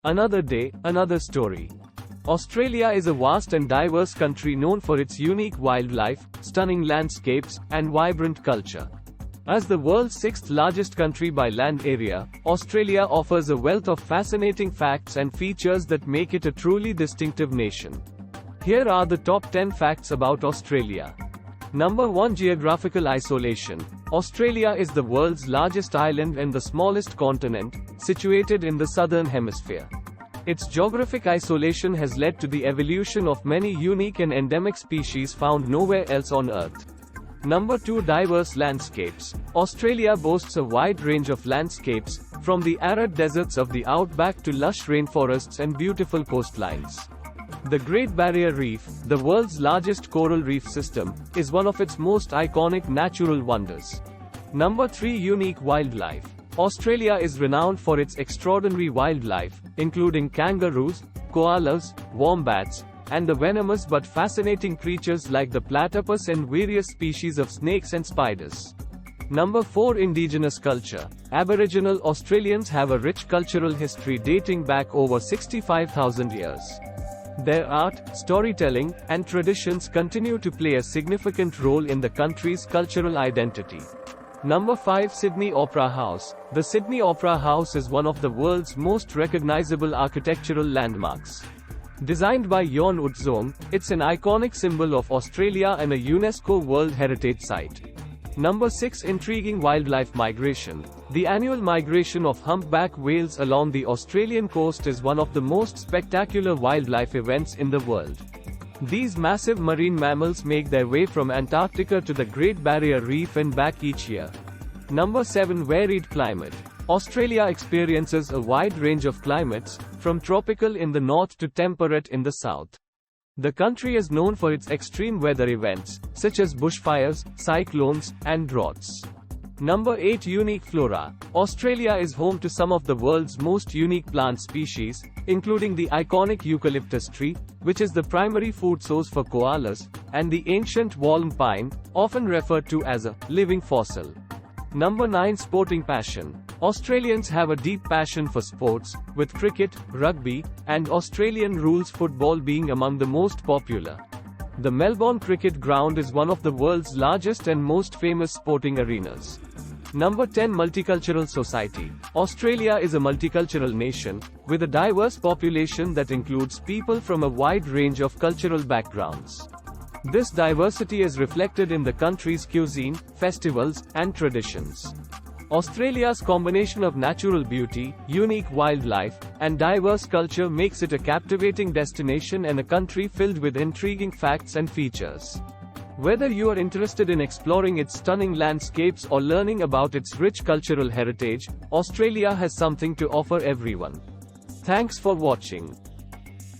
Another day, another story. Australia is a vast and diverse country known for its unique wildlife, stunning landscapes, and vibrant culture. As the world's sixth largest country by land area, Australia offers a wealth of fascinating facts and features that make it a truly distinctive nation. Here are the top 10 facts about Australia. Number 1. Geographical isolation. Australia is the world's largest island and the smallest continent, situated in the southern hemisphere. Its geographic isolation has led to the evolution of many unique and endemic species found nowhere else on Earth. Number 2. Diverse landscapes. Australia boasts a wide range of landscapes, from the arid deserts of the outback to lush rainforests and beautiful coastlines. The Great Barrier Reef, the world's largest coral reef system, is one of its most iconic natural wonders. Number 3. Unique wildlife. Australia is renowned for its extraordinary wildlife, including kangaroos, koalas, wombats, and the venomous but fascinating creatures like the platypus and various species of snakes and spiders. Number 4. Indigenous culture. Aboriginal Australians have a rich cultural history dating back over 65,000 years. Their art, storytelling, and traditions continue to play a significant role in the country's cultural identity. Number 5. Sydney Opera House. The Sydney Opera House is one of the world's most recognizable architectural landmarks. Designed by Jan Utzon, it's an iconic symbol of Australia and a UNESCO World Heritage Site. Number 6. Intriguing wildlife migration. The annual migration of humpback whales along the Australian coast is one of the most spectacular wildlife events in the world. These massive marine mammals make their way from Antarctica to the Great Barrier Reef and back each year. Number 7. Varied climate. Australia experiences a wide range of climates, from tropical in the north to temperate in the south. The country is known for its extreme weather events, such as bushfires, cyclones, and droughts. Number 8. Unique flora. Australia is home to some of the world's most unique plant species, including the iconic eucalyptus tree, which is the primary food source for koalas, and the ancient walnut pine, often referred to as a living fossil. Number 9. Sporting passion. Australians have a deep passion for sports, with cricket, rugby, and Australian rules football being among the most popular. The Melbourne Cricket Ground is one of the world's largest and most famous sporting arenas. Number 10. Multicultural Society. Australia is a multicultural nation, with a diverse population that includes people from a wide range of cultural backgrounds. This diversity is reflected in the country's cuisine, festivals, and traditions. Australia's combination of natural beauty, unique wildlife, and diverse culture makes it a captivating destination and a country filled with intriguing facts and features. Whether you are interested in exploring its stunning landscapes or learning about its rich cultural heritage, Australia has something to offer everyone. Thanks for watching.